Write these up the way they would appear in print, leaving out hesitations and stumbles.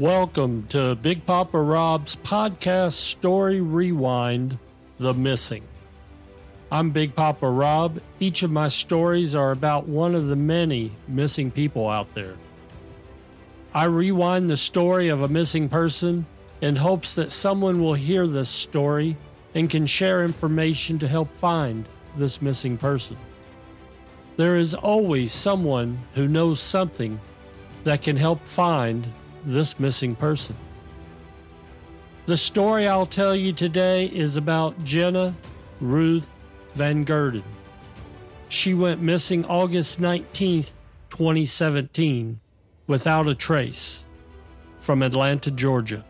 Welcome to Big Papa Rob's podcast Story Rewind, The Missing. I'm Big Papa Rob. Each of my stories are about one of the many missing people out there. I rewind the story of a missing person in hopes that someone will hear this story and can share information to help find this missing person. There is always someone who knows something that can help find this missing person. The story I'll tell you today is about Jenna Ruth Van Gelderen. She went missing August 19th, 2017, without a trace, from Atlanta, Georgia.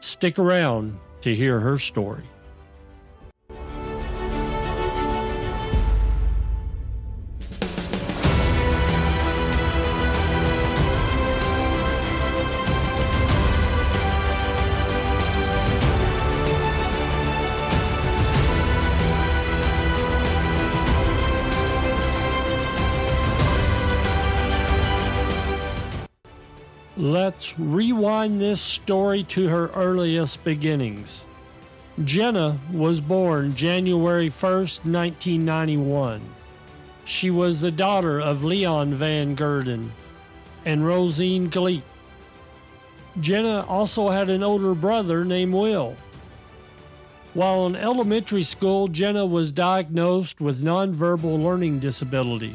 Stick around to hear her story. Let's rewind this story to her earliest beginnings. Jenna was born January 1st, 1991. She was the daughter of Leon Van Gelderen and Rosine Gleek. Jenna also had an older brother named Will. While in elementary school, Jenna was diagnosed with nonverbal learning disability.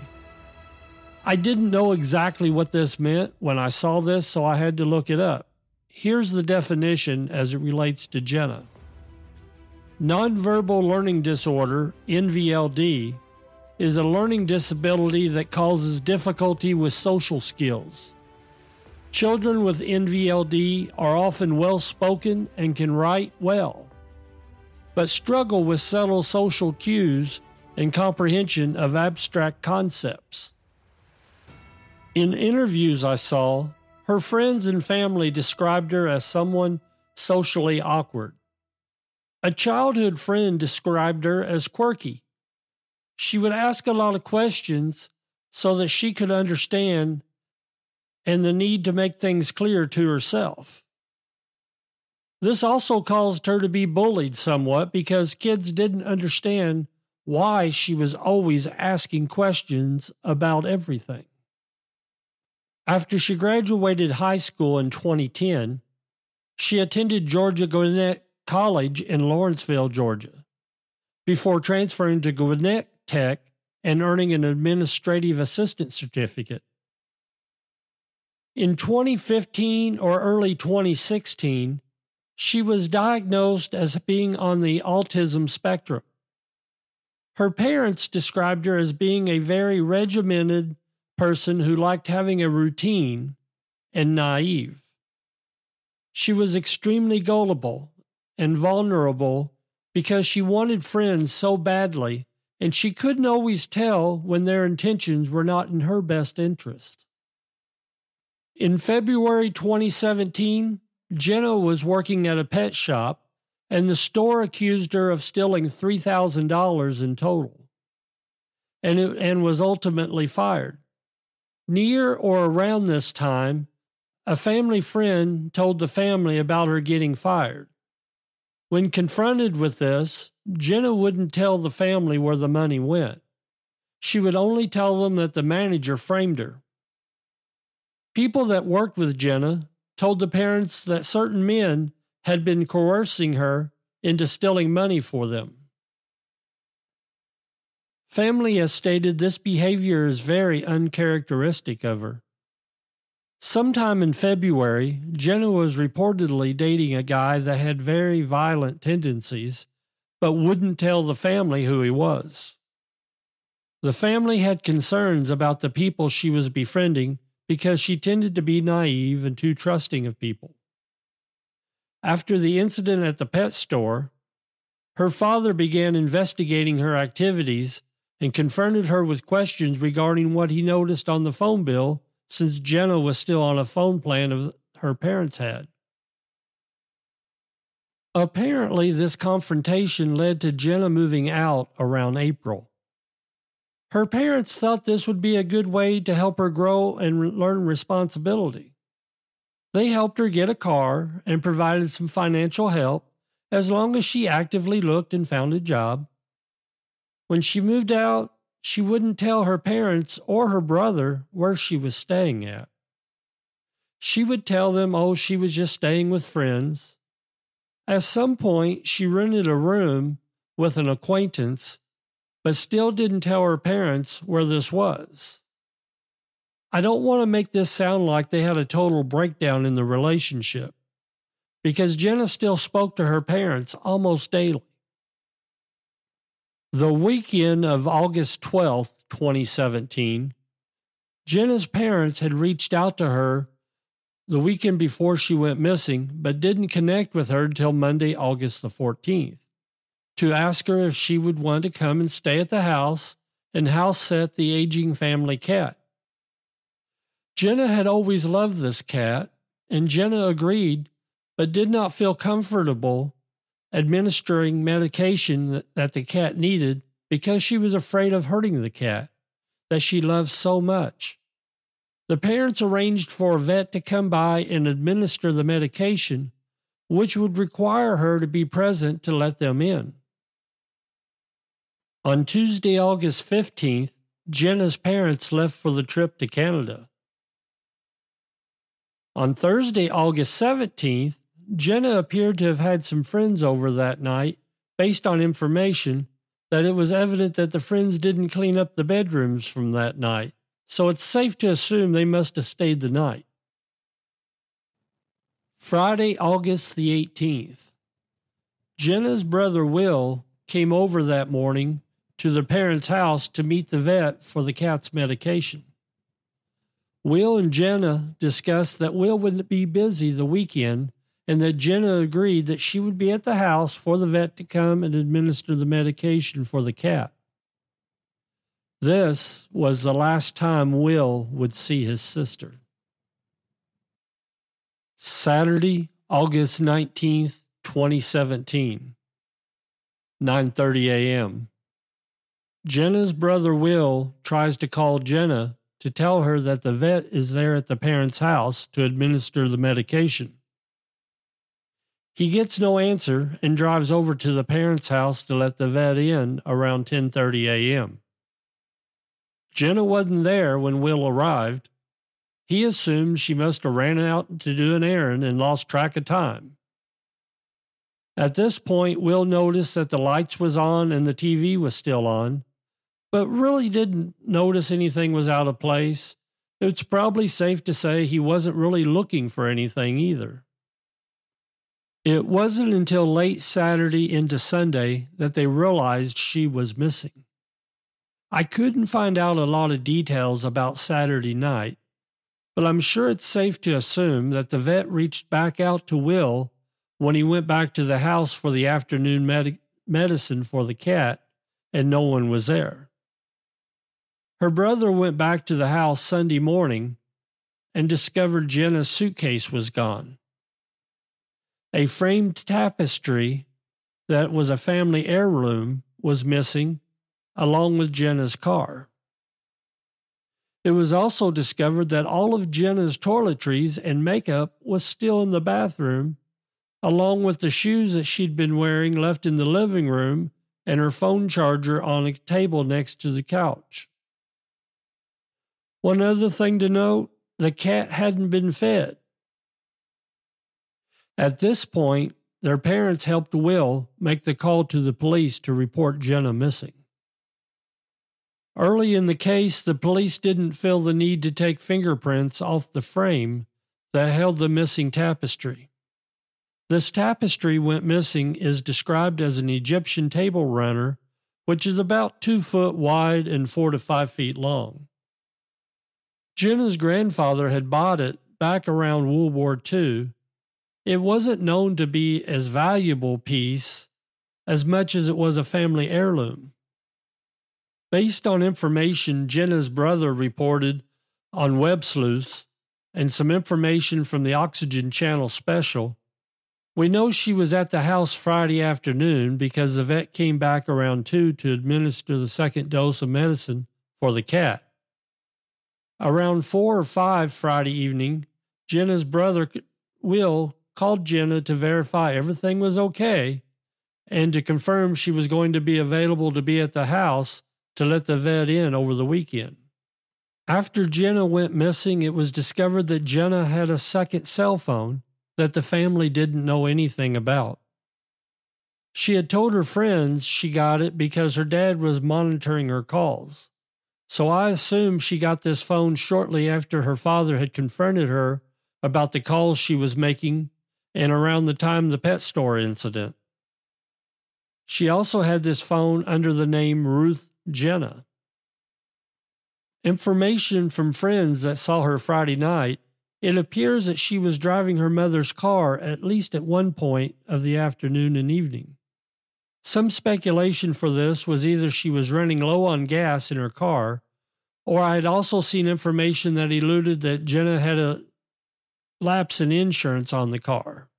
I didn't know exactly what this meant when I saw this, so I had to look it up. Here's the definition as it relates to Jenna. Nonverbal learning disorder, NVLD, is a learning disability that causes difficulty with social skills. Children with NVLD are often well-spoken and can write well, but struggle with subtle social cues and comprehension of abstract concepts. In interviews I saw, her friends and family described her as someone socially awkward. A childhood friend described her as quirky. She would ask a lot of questions so that she could understand and the need to make things clear to herself. This also caused her to be bullied somewhat because kids didn't understand why she was always asking questions about everything. After she graduated high school in 2010, she attended Georgia Gwinnett College in Lawrenceville, Georgia, before transferring to Gwinnett Tech and earning an administrative assistant certificate. In 2015 or early 2016, she was diagnosed as being on the autism spectrum. Her parents described her as being a very regimented person who liked having a routine and naive. She was extremely gullible and vulnerable because she wanted friends so badly, and she couldn't always tell when their intentions were not in her best interest. In February 2017, Jenna was working at a pet shop, and the store accused her of stealing $3,000 in total, and was ultimately fired. Near or around this time, a family friend told the family about her getting fired. When confronted with this, Jenna wouldn't tell the family where the money went. She would only tell them that the manager framed her. People that worked with Jenna told the parents that certain men had been coercing her into stealing money for them. Family has stated this behavior is very uncharacteristic of her. Sometime in February, Jenna was reportedly dating a guy that had very violent tendencies, but wouldn't tell the family who he was. The family had concerns about the people she was befriending because she tended to be naive and too trusting of people. After the incident at the pet store, her father began investigating her activities and confronted her with questions regarding what he noticed on the phone bill since Jenna was still on a phone plan her parents had. Apparently, this confrontation led to Jenna moving out around April. Her parents thought this would be a good way to help her grow and learn responsibility. They helped her get a car and provided some financial help as long as she actively looked and found a job. When she moved out, she wouldn't tell her parents or her brother where she was staying at. She would tell them, she was just staying with friends. At some point, she rented a room with an acquaintance, but still didn't tell her parents where this was. I don't want to make this sound like they had a total breakdown in the relationship, because Jenna still spoke to her parents almost daily. The weekend of August 12th, 2017, Jenna's parents had reached out to her the weekend before she went missing, but didn't connect with her until Monday, August the 14th, to ask her if she would want to come and stay at the house and house sit the aging family cat. Jenna had always loved this cat, and Jenna agreed, but did not feel comfortable administering medication that the cat needed because she was afraid of hurting the cat that she loved so much. The parents arranged for a vet to come by and administer the medication, which would require her to be present to let them in. On Tuesday, August 15th, Jenna's parents left for the trip to Canada. On Thursday, August 17th, Jenna appeared to have had some friends over that night based on information that it was evident that the friends didn't clean up the bedrooms from that night, so it's safe to assume they must have stayed the night. Friday, August the 18th. Jenna's brother Will came over that morning to the parents' house to meet the vet for the cat's medication. Will and Jenna discussed that Will would be busy the weekend and that Jenna agreed that she would be at the house for the vet to come and administer the medication for the cat. This was the last time Will would see his sister. Saturday, August 19th, 2017, 9:30 a.m. Jenna's brother Will tries to call Jenna to tell her that the vet is there at the parents' house to administer the medication. He gets no answer and drives over to the parents' house to let the vet in around 10:30 a.m. Jenna wasn't there when Will arrived. He assumed she must have ran out to do an errand and lost track of time. At this point, Will noticed that the lights was on and the TV was still on, but really didn't notice anything was out of place. It's probably safe to say he wasn't really looking for anything either. It wasn't until late Saturday into Sunday that they realized she was missing. I couldn't find out a lot of details about Saturday night, but I'm sure it's safe to assume that the vet reached back out to Will when he went back to the house for the afternoon medicine for the cat, and no one was there. Her brother went back to the house Sunday morning and discovered Jenna's suitcase was gone. A framed tapestry that was a family heirloom was missing, along with Jenna's car. It was also discovered that all of Jenna's toiletries and makeup was still in the bathroom, along with the shoes that she'd been wearing left in the living room and her phone charger on a table next to the couch. One other thing to note, the cat hadn't been fed. At this point, their parents helped Will make the call to the police to report Jenna missing. Early in the case, the police didn't feel the need to take fingerprints off the frame that held the missing tapestry. This tapestry went missing is described as an Egyptian table runner, which is about 2 foot wide and 4 to 5 feet long. Jenna's grandfather had bought it back around World War II. It wasn't known to be as valuable piece as much as it was a family heirloom. Based on information Jenna's brother reported on Web Sleuths and some information from the Oxygen Channel special, we know she was at the house Friday afternoon because the vet came back around 2 to administer the second dose of medicine for the cat. Around 4 or 5 Friday evening, Jenna's brother, Will, called Jenna to verify everything was okay and to confirm she was going to be available to be at the house to let the vet in over the weekend. After Jenna went missing, it was discovered that Jenna had a second cell phone that the family didn't know anything about. She had told her friends she got it because her dad was monitoring her calls. So I assume she got this phone shortly after her father had confronted her about the calls she was making and around the time of the pet store incident. She also had this phone under the name Ruth Jenna. Information from friends that saw her Friday night, it appears that she was driving her mother's car at least at one point of the afternoon and evening. Some speculation for this was either she was running low on gas in her car, or I had also seen information that alluded that Jenna had a lapse in insurance on the car.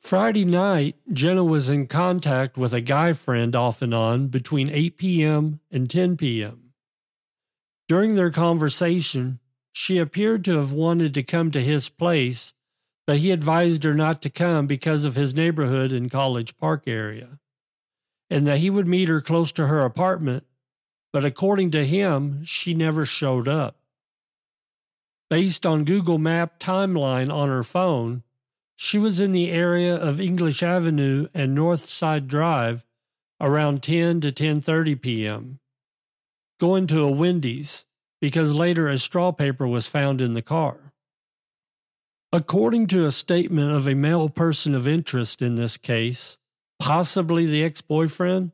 Friday night, Jenna was in contact with a guy friend off and on between 8 p.m. and 10 p.m. During their conversation, she appeared to have wanted to come to his place, but he advised her not to come because of his neighborhood in College Park area, and that he would meet her close to her apartment, but according to him, she never showed up. Based on Google Map timeline on her phone, she was in the area of English Avenue and North Side Drive around 10 to 10:30 p.m., going to a Wendy's because later a straw paper was found in the car. According to a statement of a male person of interest in this case, possibly the ex-boyfriend,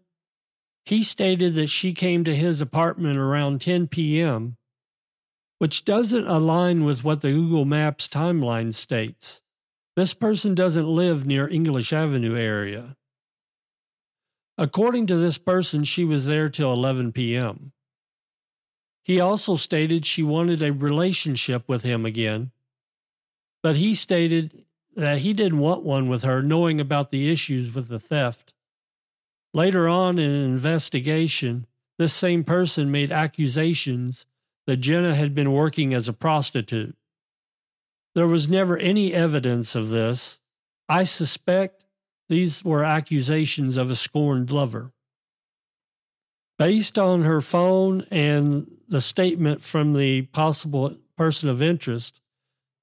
he stated that she came to his apartment around 10 p.m., which doesn't align with what the Google Maps timeline states. This person doesn't live near English Avenue area. According to this person, she was there till 11 p.m. He also stated she wanted a relationship with him again, but he stated that he didn't want one with her, knowing about the issues with the theft. Later on in an investigation, this same person made accusations that Jenna had been working as a prostitute. There was never any evidence of this. I suspect these were accusations of a scorned lover. Based on her phone and the statement from the possible person of interest,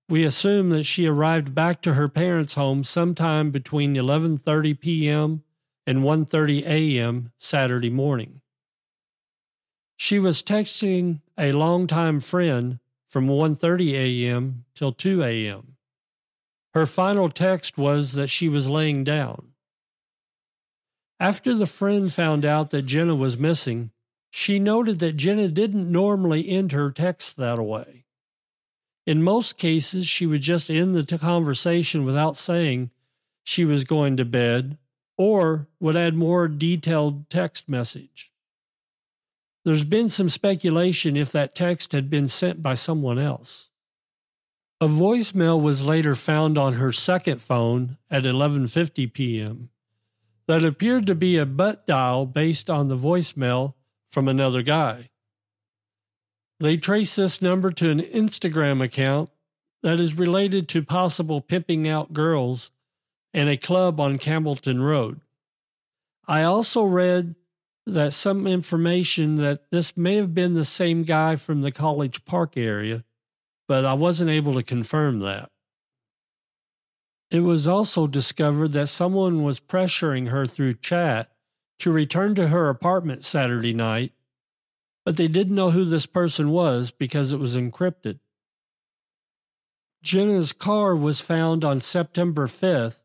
we assume that she arrived back to her parents' home sometime between 11:30 p.m. and 1:30 a.m. Saturday morning. She was texting a longtime friend from 1:30 a.m. till 2 a.m. Her final text was that she was laying down. After the friend found out that Jenna was missing, she noted that Jenna didn't normally end her texts that way. In most cases, she would just end the conversation without saying she was going to bed, or would add more detailed text message. There's been some speculation if that text had been sent by someone else. A voicemail was later found on her second phone at 11:50 p.m. that appeared to be a butt dial based on the voicemail from another guy. They traced this number to an Instagram account that is related to possible pimping out girls and a club on Campbellton Road. I also read that some information that this may have been the same guy from the College Park area, but I wasn't able to confirm that. It was also discovered that someone was pressuring her through chat to return to her apartment Saturday night, but they didn't know who this person was because it was encrypted. Jenna's car was found on September 5th,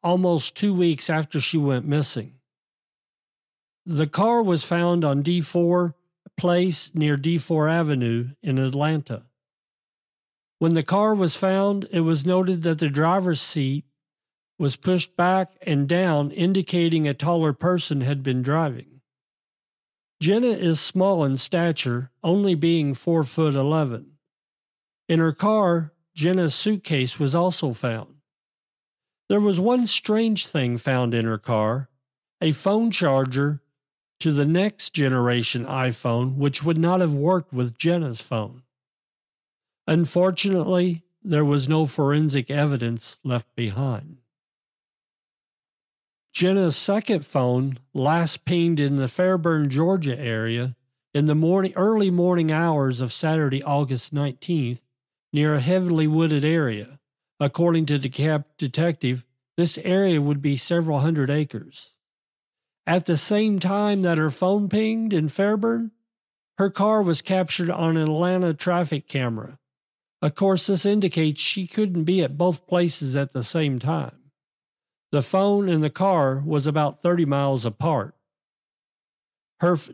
almost 2 weeks after she went missing. The car was found on D4 Place near D4 Avenue in Atlanta. When the car was found, it was noted that the driver's seat was pushed back and down, indicating a taller person had been driving. Jenna is small in stature, only being 4'11". In her car, Jenna's suitcase was also found. There was one strange thing found in her car, a phone charger to the next generation iPhone, which would not have worked with Jenna's phone. Unfortunately, there was no forensic evidence left behind. Jenna's second phone last pinged in the Fairburn, Georgia area in the early morning hours of Saturday, August 19th, near a heavily wooded area. According to the detective, this area would be several hundred acres. At the same time that her phone pinged in Fairburn, her car was captured on an Atlanta traffic camera. Of course, this indicates she couldn't be at both places at the same time. The phone and the car was about 30 miles apart.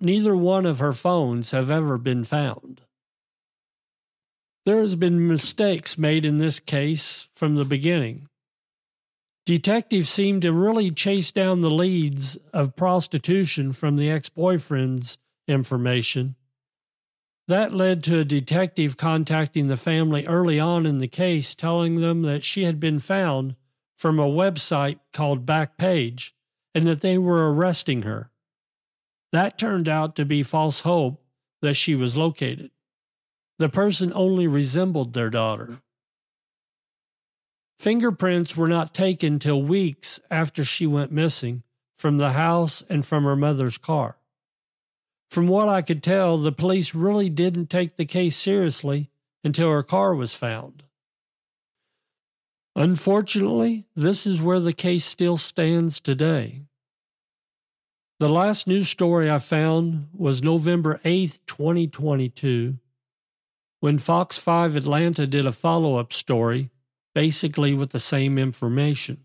Neither one of her phones have ever been found. There has been mistakes made in this case from the beginning. Detectives seem to really chase down the leads of prostitution from the ex-boyfriend's information. That led to a detective contacting the family early on in the case, telling them that she had been found from a website called Backpage and that they were arresting her. That turned out to be false hope that she was located. The person only resembled their daughter. Fingerprints were not taken till weeks after she went missing from the house and from her mother's car. From what I could tell, the police really didn't take the case seriously until her car was found. Unfortunately, this is where the case still stands today. The last news story I found was November 8th, 2022, when Fox 5 Atlanta did a follow-up story, basically with the same information.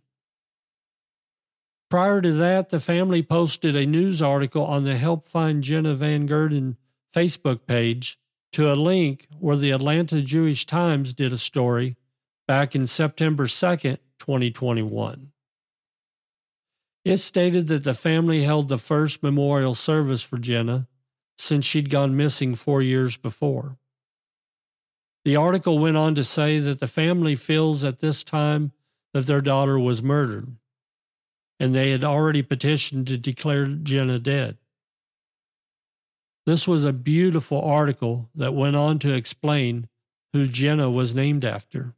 Prior to that, the family posted a news article on the Help Find Jenna Van Gelderen Facebook page to a link where the Atlanta Jewish Times did a story back in September 2nd, 2021. It stated that the family held the first memorial service for Jenna since she'd gone missing 4 years before. The article went on to say that the family feels at this time that their daughter was murdered, and they had already petitioned to declare Jenna dead. This was a beautiful article that went on to explain who Jenna was named after.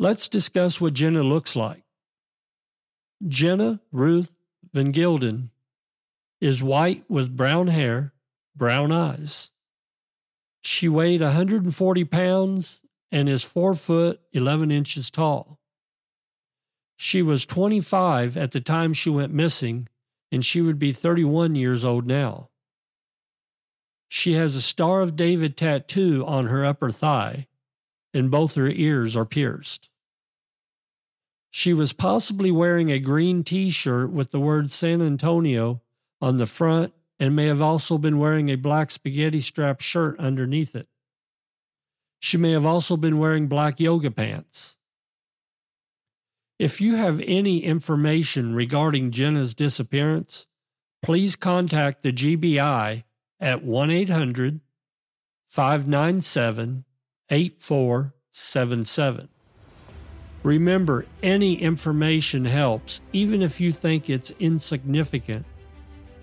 Let's discuss what Jenna looks like. Jenna Ruth Van Gelderen is white with brown hair, brown eyes. She weighed 140 pounds and is 4 foot 11 inches tall. She was 25 at the time she went missing, and she would be 31 years old now. She has a Star of David tattoo on her upper thigh, and both her ears are pierced. She was possibly wearing a green t-shirt with the word San Antonio on the front and may have also been wearing a black spaghetti strap shirt underneath it. She may have also been wearing black yoga pants. If you have any information regarding Jenna's disappearance, please contact the GBI at 1-800-597-8477. Remember, any information helps, even if you think it's insignificant.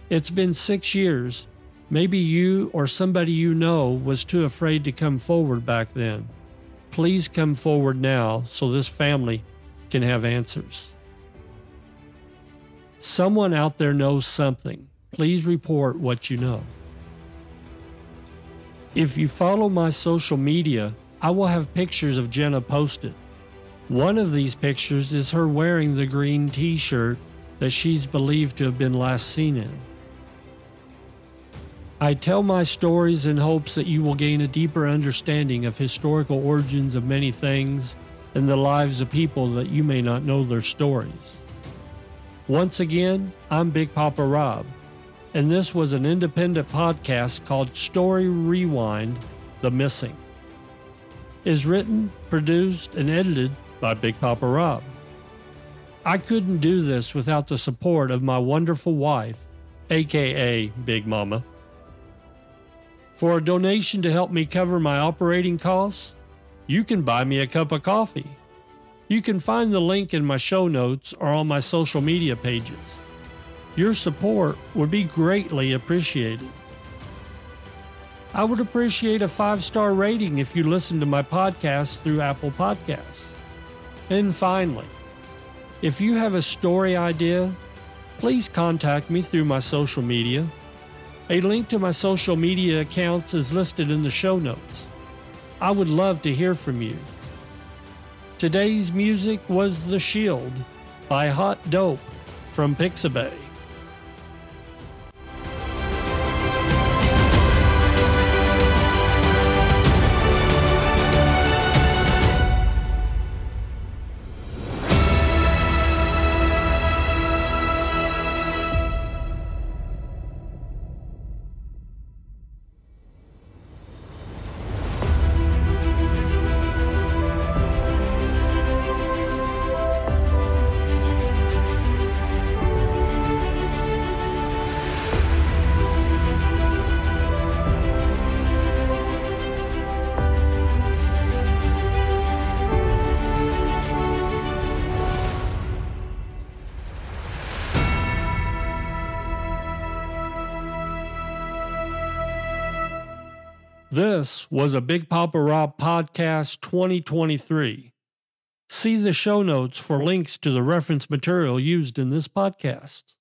It's been 6 years. Maybe you or somebody you know was too afraid to come forward back then. Please come forward now so this family can have answers. Someone out there knows something. Please report what you know. If you follow my social media, I will have pictures of Jenna posted. One of these pictures is her wearing the green t-shirt that she's believed to have been last seen in. I tell my stories in hopes that you will gain a deeper understanding of historical origins of many things and the lives of people that you may not know their stories. Once again, I'm Big Papa Rob, and this was an independent podcast called Story Rewind: The Missing. It is written, produced, and edited by Big Papa Rob. I couldn't do this without the support of my wonderful wife, aka Big Mama. For a donation to help me cover my operating costs, you can buy me a cup of coffee. You can find the link in my show notes or on my social media pages. Your support would be greatly appreciated. I would appreciate a 5-star rating if you listen to my podcast through Apple Podcasts. And finally, if you have a story idea, please contact me through my social media. A link to my social media accounts is listed in the show notes. I would love to hear from you. Today's music was The Shield by Hot Dope from Pixabay. This was a Big Papa Rob Podcast 2023. See the show notes for links to the reference material used in this podcast.